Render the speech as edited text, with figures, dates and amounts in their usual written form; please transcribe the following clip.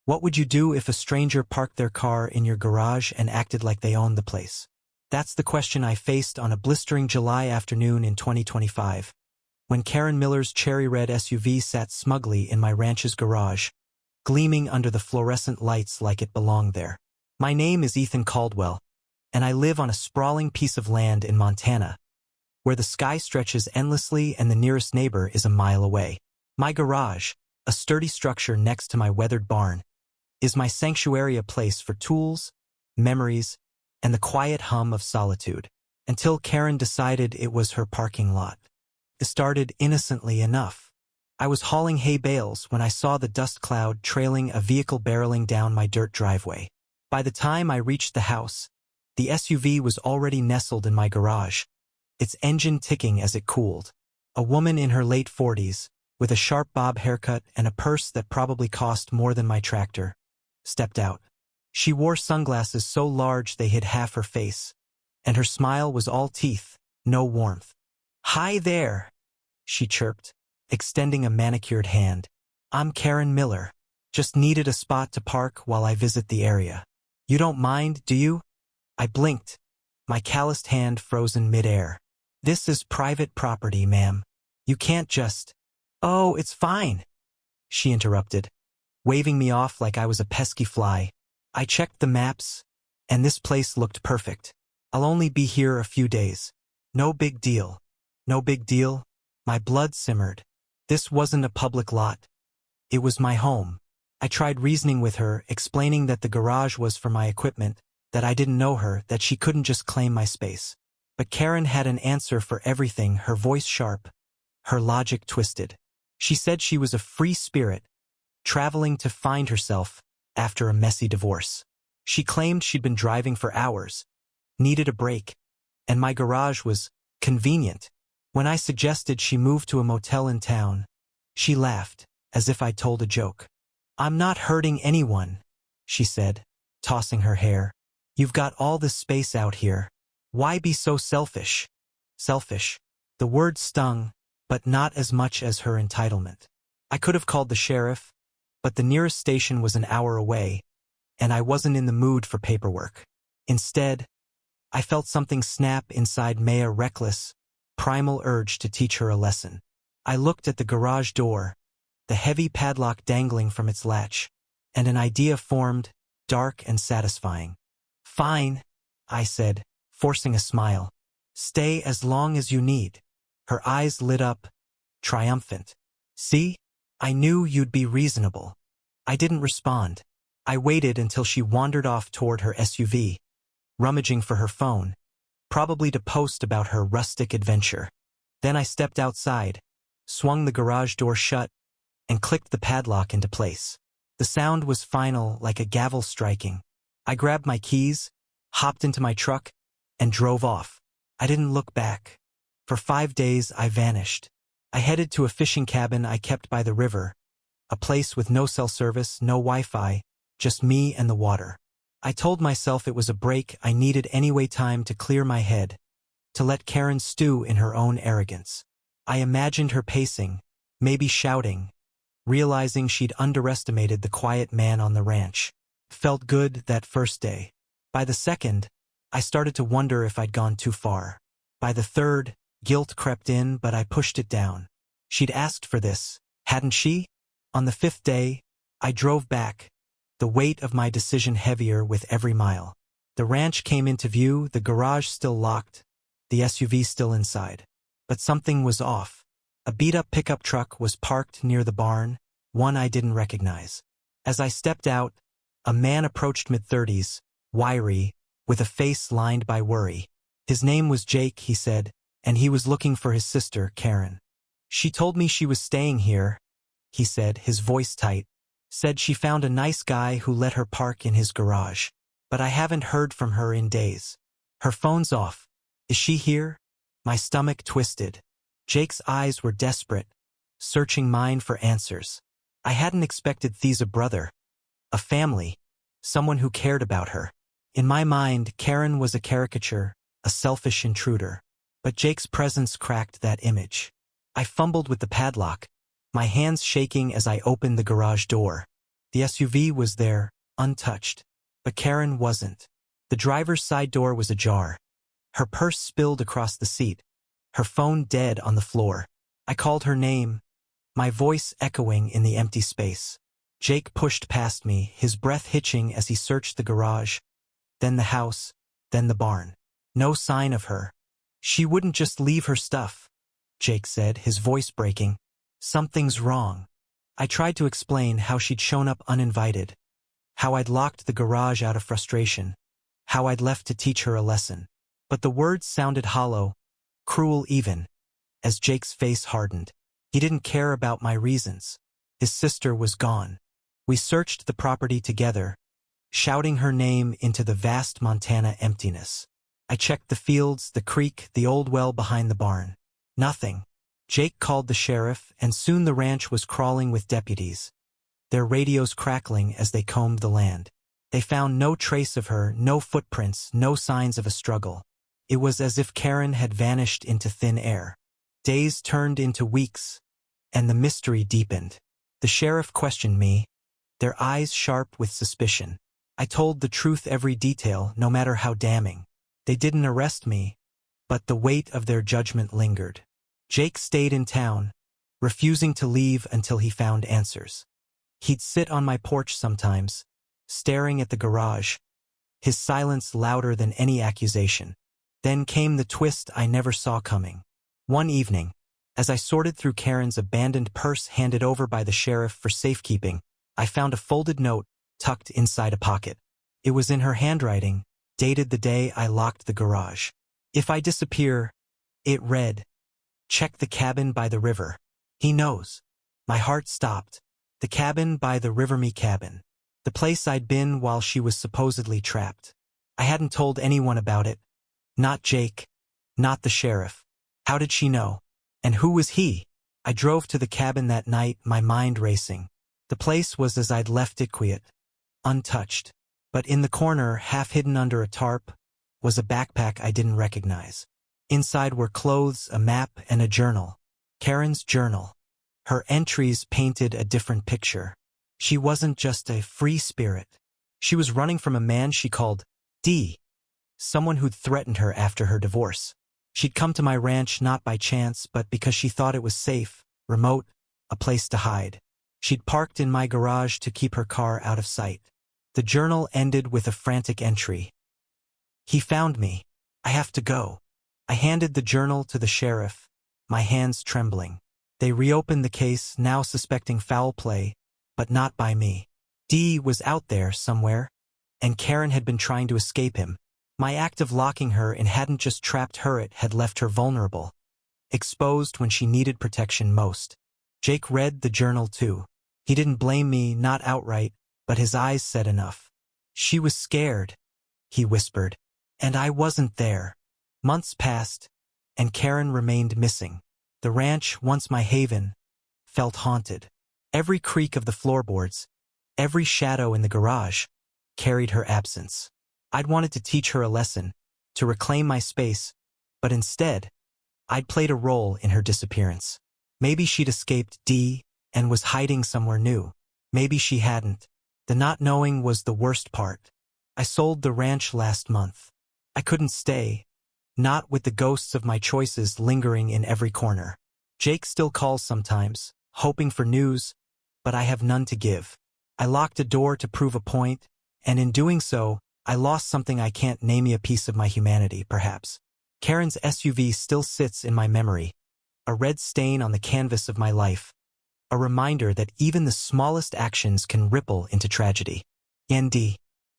What would you do if a stranger parked their car in your garage and acted like they owned the place? That's the question I faced on a blistering July afternoon in 2025, when Karen Miller's cherry red SUV sat smugly in my ranch's garage, gleaming under the fluorescent lights like it belonged there. My name is Ethan Caldwell, and I live on a sprawling piece of land in Montana, where the sky stretches endlessly and the nearest neighbor is a mile away. My garage, a sturdy structure next to my weathered barn, is my sanctuary, a place for tools, memories, and the quiet hum of solitude, until Karen decided it was her parking lot. It started innocently enough. I was hauling hay bales when I saw the dust cloud trailing a vehicle barreling down my dirt driveway. By the time I reached the house, the SUV was already nestled in my garage, its engine ticking as it cooled. A woman in her late 40s, with a sharp bob haircut and a purse that probably cost more than my tractor, stepped out. She wore sunglasses so large they hid half her face, and her smile was all teeth, no warmth. "Hi there," she chirped, extending a manicured hand. "I'm Karen Miller. Just needed a spot to park while I visit the area. You don't mind, do you?" I blinked, my calloused hand frozen mid-air. "This is private property, ma'am. You can't just—" "Oh, it's fine," she interrupted, waving me off like I was a pesky fly. I checked the maps, and this place looked perfect. "I'll only be here a few days. No big deal." No big deal? My blood simmered. This wasn't a public lot. It was my home. I tried reasoning with her, explaining that the garage was for my equipment, that I didn't know her, that she couldn't just claim my space. But Karen had an answer for everything, her voice sharp, her logic twisted. She said she was a free spirit, traveling to find herself after a messy divorce. She claimed she'd been driving for hours, needed a break, and my garage was convenient. When I suggested she move to a motel in town, she laughed, as if I told a joke. "I'm not hurting anyone," she said, tossing her hair. "You've got all this space out here. Why be so selfish?" Selfish. The word stung, but not as much as her entitlement. I could have called the sheriff, but the nearest station was an hour away, and I wasn't in the mood for paperwork. Instead, I felt something snap inside me, a reckless, primal urge to teach her a lesson. I looked at the garage door, the heavy padlock dangling from its latch, and an idea formed, dark and satisfying. "Fine," I said, forcing a smile. "Stay as long as you need." Her eyes lit up, triumphant. "See? I knew you'd be reasonable." I didn't respond. I waited until she wandered off toward her SUV, rummaging for her phone, probably to post about her rustic adventure. Then I stepped outside, swung the garage door shut, and clicked the padlock into place. The sound was final, like a gavel striking. I grabbed my keys, hopped into my truck, and drove off. I didn't look back. For 5 days I vanished. I headed to a fishing cabin I kept by the river, a place with no cell service, no Wi-Fi, just me and the water. I told myself it was a break I needed anyway, time to clear my head, to let Karen stew in her own arrogance. I imagined her pacing, maybe shouting, realizing she'd underestimated the quiet man on the ranch. Felt good that first day. By the second, I started to wonder if I'd gone too far. By the third, guilt crept in, but I pushed it down. She'd asked for this, hadn't she? On the 5th day, I drove back, the weight of my decision heavier with every mile. The ranch came into view, the garage still locked, the SUV still inside. But something was off. A beat-up pickup truck was parked near the barn, one I didn't recognize. As I stepped out, a man approached, mid-30s, wiry, with a face lined by worry. His name was Jake, he said, and he was looking for his sister, Karen. "She told me she was staying here," he said, his voice tight. "Said she found a nice guy who let her park in his garage. But I haven't heard from her in days. Her phone's off. Is she here?" My stomach twisted. Jake's eyes were desperate, searching mine for answers. I hadn't expected these, a brother, a family, someone who cared about her. In my mind, Karen was a caricature, a selfish intruder. But Jake's presence cracked that image. I fumbled with the padlock, my hands shaking as I opened the garage door. The SUV was there, untouched. But Karen wasn't. The driver's side door was ajar. Her purse spilled across the seat. Her phone dead on the floor. I called her name, my voice echoing in the empty space. Jake pushed past me, his breath hitching as he searched the garage, then the house, then the barn. No sign of her. She wouldn't just leave her stuff, Jake said, his voice breaking. Something's wrong. I tried to explain how she'd shown up uninvited, how I'd locked the garage out of frustration, how I'd left to teach her a lesson. But the words sounded hollow, cruel even, as Jake's face hardened. He didn't care about my reasons. His sister was gone. We searched the property together, shouting her name into the vast Montana emptiness. I checked the fields, the creek, the old well behind the barn. Nothing. Jake called the sheriff, and soon the ranch was crawling with deputies, their radios crackling as they combed the land. They found no trace of her, no footprints, no signs of a struggle. It was as if Karen had vanished into thin air. Days turned into weeks, and the mystery deepened. The sheriff questioned me, their eyes sharp with suspicion. I told the truth, every detail, no matter how damning. They didn't arrest me, but the weight of their judgment lingered. Jake stayed in town, refusing to leave until he found answers. He'd sit on my porch sometimes, staring at the garage, his silence louder than any accusation. Then came the twist I never saw coming. One evening, as I sorted through Karen's abandoned purse handed over by the sheriff for safekeeping, I found a folded note tucked inside a pocket. It was in her handwriting, dated the day I locked the garage. If I disappear, it read, check the cabin by the river. He knows. My heart stopped. The cabin by the river, me cabin. The place I'd been while she was supposedly trapped. I hadn't told anyone about it. Not Jake. Not the sheriff. How did she know? And who was he? I drove to the cabin that night, my mind racing. The place was as I'd left it, quiet, untouched. But in the corner, half hidden under a tarp, was a backpack I didn't recognize. Inside were clothes, a map, and a journal. Karen's journal. Her entries painted a different picture. She wasn't just a free spirit. She was running from a man she called D, someone who'd threatened her after her divorce. She'd come to my ranch not by chance, but because she thought it was safe, remote, a place to hide. She'd parked in my garage to keep her car out of sight. The journal ended with a frantic entry. He found me. I have to go. I handed the journal to the sheriff, my hands trembling. They reopened the case, now suspecting foul play, but not by me. D was out there somewhere, and Karen had been trying to escape him. My act of locking her in hadn't just trapped her, it had left her vulnerable, exposed when she needed protection most. Jake read the journal too. He didn't blame me, not outright, but his eyes said enough. She was scared, he whispered, and I wasn't there. Months passed, and Karen remained missing. The ranch, once my haven, felt haunted. Every creak of the floorboards, every shadow in the garage, carried her absence. I'd wanted to teach her a lesson, to reclaim my space, but instead, I'd played a role in her disappearance. Maybe she'd escaped D and was hiding somewhere new. Maybe she hadn't. The not knowing was the worst part. I sold the ranch last month. I couldn't stay, not with the ghosts of my choices lingering in every corner. Jake still calls sometimes, hoping for news, but I have none to give. I locked a door to prove a point, and in doing so, I lost something I can't name, a piece of my humanity, perhaps. Karen's SUV still sits in my memory, a red stain on the canvas of my life, a reminder that even the smallest actions can ripple into tragedy. Nd.